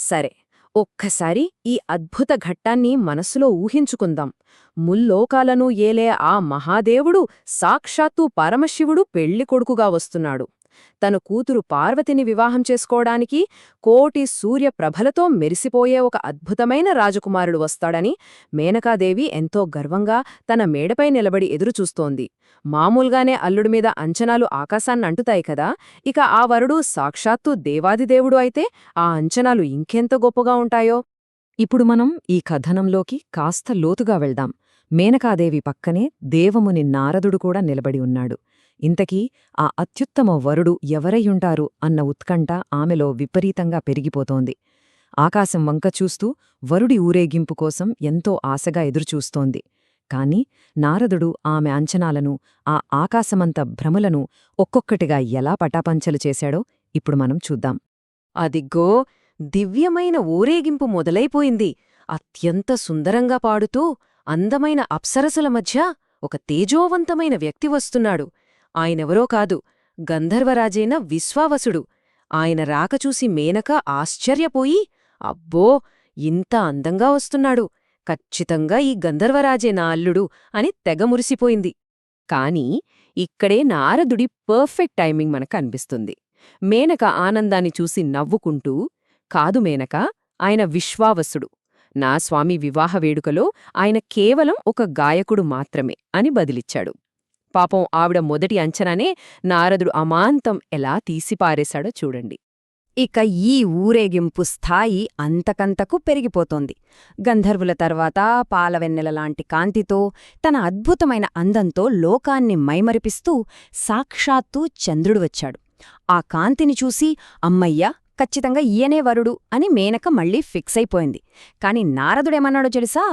సరే, ఒక్కసారి ఈ అద్భుత ఘట్టాన్ని మనసులో ఊహించుకుందాం. ముల్లోకాలను ఏలే ఆ మహాదేవుడు సాక్షాత్తు పరమశివుడు పెళ్లికొడుకుగా వస్తున్నాడు. తన కూతురు పార్వతిని వివాహం చేసుకోవడానికి కోటి సూర్యప్రభలతో మెరిసిపోయే ఒక అద్భుతమైన రాజకుమారుడు వస్తాడని మేనకాదేవి ఎంతో గర్వంగా తన మేడపై నిలబడి ఎదురుచూస్తోంది. మామూలుగానే అల్లుడి మీద అంచనాలు ఆకాశాన్నంటుతాయి కదా, ఇక ఆ వరుడు సాక్షాత్తు దేవాదిదేవుడు అయితే ఆ అంచనాలు ఇంకెంత గొప్పగా ఉంటాయో. ఇప్పుడు మనం ఈ కథనంలోకి కాస్త లోతుగా వెళ్దాం. మేనకాదేవి పక్కనే దేవముని నారదుడు కూడా నిలబడి ఉన్నాడు. ఇంతకీ ఆ అత్యుత్తమ వరుడు ఎవరయ్యుంటారు అన్న ఉత్కంఠ ఆమెలో విపరీతంగా పెరిగిపోతోంది. ఆకాశం వంక చూస్తూ వరుడి ఊరేగింపు కోసం ఎంతో ఆశగా ఎదురుచూస్తోంది. కాని నారదుడు ఆమె అంచనాలను, ఆ ఆకాశమంత భ్రమలను ఒక్కొక్కటిగా ఎలా పటాపంచలు చేశాడో ఇప్పుడు మనం చూద్దాం. అదిగ్గో, దివ్యమైన ఊరేగింపు మొదలైపోయింది. అత్యంత సుందరంగా పాడుతూ అందమైన అప్సరసల మధ్య ఒక తేజోవంతమైన వ్యక్తి వస్తున్నాడు. ఆయనెవరో కాదు, గంధర్వరాజైన విశ్వావసుడు. ఆయన రాకచూసి మేనక ఆశ్చర్యపోయి, అబ్బో, ఇంత అందంగా వస్తున్నాడు, ఖచ్చితంగా ఈ గంధర్వరాజే నా అల్లుడు అని తెగమురిసిపోయింది. కాని ఇక్కడే నారదుడి పర్ఫెక్ట్ టైమింగ్ మనకనిపిస్తుంది. మేనక ఆనందాన్ని చూసి నవ్వుకుంటూ, కాదు మేనక, ఆయన విశ్వావసుడు. నా స్వామి వివాహ వేడుకలో ఆయన కేవలం ఒక గాయకుడు మాత్రమే అని బదిలిచ్చాడు. పాపం ఆవిడ మొదటి అంచనానే నారదుడు అమాంతం ఎలా తీసిపారేశాడో చూడండి. ఇక ఈ ఊరేగింపు స్థాయి అంతకంతకు పెరిగిపోతోంది. గంధర్వుల తర్వాత పాలవెన్నెలలాంటి కాంతితో, తన అద్భుతమైన అందంతో లోకాన్ని మైమరిపిస్తూ సాక్షాత్తూ చంద్రుడు వచ్చాడు. ఆ కాంతిని చూసి అమ్మయ్యా, ఖచ్చితంగా ఈయనే వరుడు అని మేనక మళ్లీ ఫిక్స్ అయిపోయింది. కాని నారదుడేమన్నాడో తెలుసా?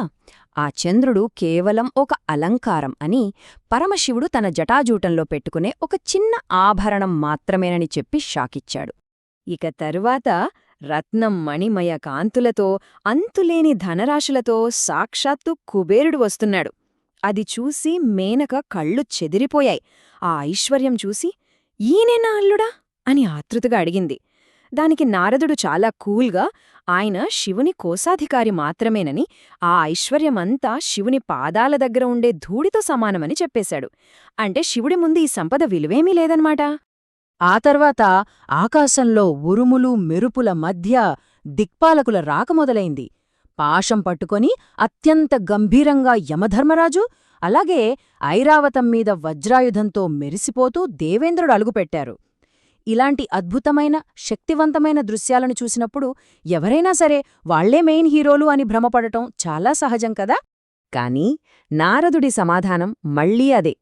ఆ చంద్రుడు కేవలం ఒక అలంకారం అని, పరమశివుడు తన జటాజూటంలో పెట్టుకునే ఒక చిన్న ఆభరణం మాత్రమేనని చెప్పి షాకిచ్చాడు. ఇక తరువాత రత్నం మణిమయ కాంతులతో, అంతులేని ధనరాశులతో సాక్షాత్తు కుబేరుడు వస్తున్నాడు. అది చూసి మేనక కళ్ళు చెదిరిపోయాయి. ఆ ఐశ్వర్యం చూసి, ఈయనేనా అల్లుడా అని ఆతృతగా అడిగింది. దానికి నారదుడు చాలా కూల్గా, ఆయన శివుని కోశాధికారి మాత్రమేనని, ఆ ఐశ్వర్యమంతా శివుని పాదాల దగ్గర ఉండే ధూళితో సమానమని చెప్పేశాడు. అంటే శివుడి ముందు ఈ సంపద విలువేమీ లేదన్నమాట. ఆ తర్వాత ఆకాశంలో ఉరుములు మెరుపుల మధ్య దిక్పాలకుల రాక మొదలైంది. పాశం పట్టుకొని అత్యంత గంభీరంగా యమధర్మరాజు, అలాగే ఐరావతం మీద వజ్రాయుధంతో మెరిసిపోతూ దేవేంద్రుడు అలుగుపెట్టారు. ఇలాంటి అద్భుతమైన, శక్తివంతమైన దృశ్యాలను చూసినప్పుడు ఎవరైనా సరే వాళ్లే మెయిన్ హీరోలు అని భ్రమపడటం చాలా సహజం కదా. కాని నారదుడి సమాధానం మళ్లీ అదే.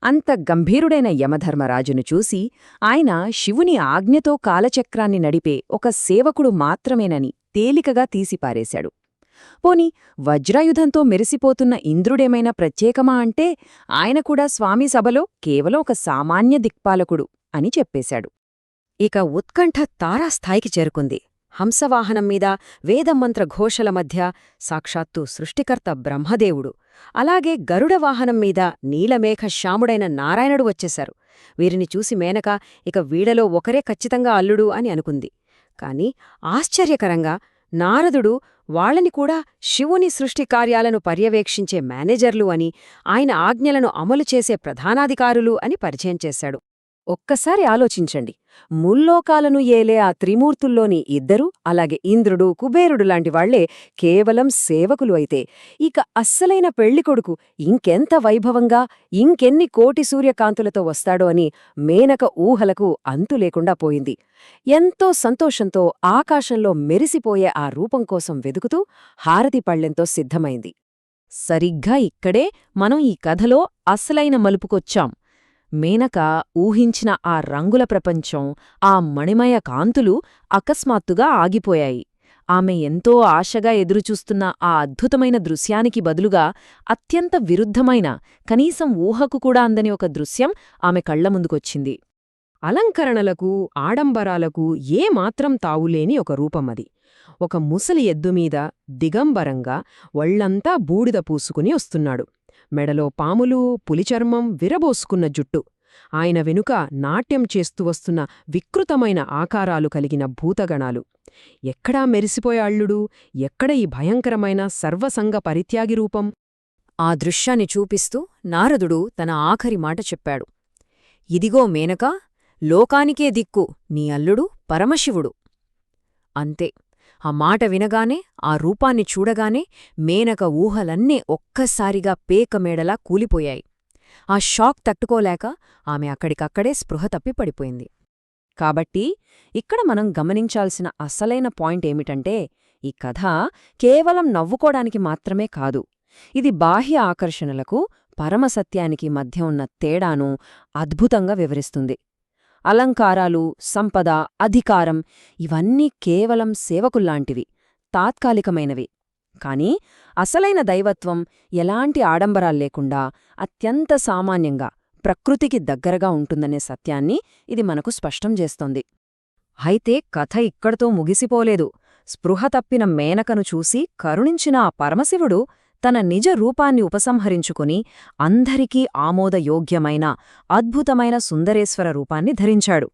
అంత గంభీరుడైన యమధర్మరాజును చూసి ఆయన శివుని ఆజ్ఞతో కాలచక్రాన్ని నడిపే ఒక సేవకుడు మాత్రమేనని తేలికగా తీసిపారేశాడు. పోని వజ్రాయుధంతో మెరిసిపోతున్న ఇంద్రుడేమైనా ప్రత్యేకమా అంటే ఆయన కూడా స్వామి సభలో కేవలం ఒక సామాన్య దిక్పాలకుడు అని చెప్పేశాడు. ఇక ఉత్కంఠ తారాస్థాయికి చేరుకుంది. హంసవాహనం మీద వేదమంత్ర ఘోషల మధ్య సాక్షాత్తు సృష్టికర్త బ్రహ్మదేవుడు, అలాగే గరుడవాహనం మీద నీలమేఘ శ్యాముడైన నారాయణుడు వచ్చేశారు. వీరిని చూసి మేనక ఇక వీడలో ఒకరే ఖచ్చితంగా అల్లుడు అని అనుకుంది. కాని ఆశ్చర్యకరంగా నారదుడు వాళ్లని కూడా శివుని సృష్టి కార్యాలను పర్యవేక్షించే మేనేజర్లు అని, ఆయన ఆజ్ఞలను అమలు చేసే ప్రధానాధికారులు అని పరిచయం చేశాడు. ఒక్కసారి ఆలోచించండి, ముల్లోకాలను ఏలే ఆ త్రిమూర్తుల్లోని ఇద్దరు, అలాగే ఇంద్రుడు, కుబేరుడు లాంటి వాళ్లే కేవలం సేవకులు అయితే, ఇక అస్సలైన పెళ్లికొడుకు ఇంకెంత వైభవంగా, ఇంకెన్ని కోటి సూర్యకాంతులతో వస్తాడో అని మేనక ఊహలకు అంతులేకుండా పోయింది. ఎంతో సంతోషంతో ఆకాశంలో మెరిసిపోయే ఆ రూపం కోసం వెదుకుతూ హారతి పళ్ళెంతో సిద్ధమైంది. సరిగ్గా ఇక్కడే మనం ఈ కథలో అసలైన మలుపుకొచ్చాం. మేనక ఊహించిన ఆ రంగుల ప్రపంచం, ఆ మణిమయ కాంతులు అకస్మాత్తుగా ఆగిపోయాయి. ఆమె ఎంతో ఆశగా ఎదురుచూస్తున్న ఆ అద్భుతమైన దృశ్యానికి బదులుగా అత్యంత విరుద్ధమైన, కనీసం ఊహకు కూడా అందని ఒక దృశ్యం ఆమె కళ్లముందుకొచ్చింది. అలంకరణలకు, ఆడంబరాలకు ఏమాత్రం తావులేని ఒక రూపమది. ఒక ముసలి ఎద్దుమీద దిగంబరంగా ఒళ్లంతా బూడిద పూసుకుని వస్తున్నాడు. మెడలో పాములు, పులిచర్మం, విరబోసుకున్న జుట్టు. ఆయన వెనుక నాట్యం చేస్తూ వస్తున్న వికృతమైన ఆకారాలు కలిగిన భూతగణాలు. ఎక్కడా మెరిసిపోయే అల్లుడు, ఎక్కడ ఈ భయంకరమైన సర్వసంగ పరిత్యాగి రూపం? ఆ దృశ్యాన్ని చూపిస్తూ నారదుడు తన ఆఖరి మాట చెప్పాడు. ఇదిగో మేనకా, లోకానికే దిక్కు నీ అల్లుడు పరమశివుడు. అంతే. ఆ మాట వినగానే, ఆ రూపాన్ని చూడగానే మేనక ఊహలన్నీ ఒక్కసారిగా పేకమేడలా కూలిపోయాయి. ఆ షాక్ తట్టుకోలేక ఆమె అక్కడికక్కడే స్పృహ తప్పి పడిపోయింది. కాబట్టి ఇక్కడ మనం గమనించాల్సిన అసలైన పాయింట్ ఏమిటంటే, ఈ కథ కేవలం నవ్వుకోడానికి మాత్రమే కాదు. ఇది బాహ్య ఆకర్షణలకు, పరమసత్యానికి మధ్య ఉన్న తేడాను అద్భుతంగా వివరిస్తుంది. అలంకారాలు, సంపద, అధికారం ఇవన్నీ కేవలం సేవకుల్లాంటివి, తాత్కాలికమైనవి. కాని అసలైన దైవత్వం ఎలాంటి ఆడంబరాల్లేకుండా అత్యంత సామాన్యంగా ప్రకృతికి దగ్గరగా ఉంటుందనే సత్యాన్ని ఇది మనకు స్పష్టం చేస్తోంది. అయితే కథ ఇక్కడితో ముగిసిపోలేదు. స్పృహ తప్పిన మేనకను చూసి కరుణించిన ఆ పరమశివుడు తన నిజ రూపాన్ని ఉపసంహరించుకుని అందరికీ ఆమోదయోగ్యమైన అద్భుతమైన సుందరేశ్వర రూపాన్ని ధరించాడు.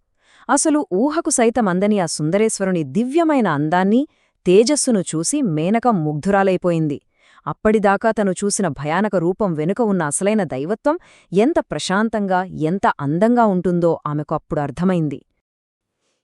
అసలు ఊహకు సైతమందని ఆ సుందరేశ్వరుని దివ్యమైన అందాన్ని, తేజస్సును చూసి మేనక ముగ్ధురాలైపోయింది. అప్పటిదాకా తను చూసిన భయానక రూపం వెనుక ఉన్న అసలైన దైవత్వం ఎంత ప్రశాంతంగా, ఎంత అందంగా ఉంటుందో ఆమెకు అప్పుడు అర్థమైంది.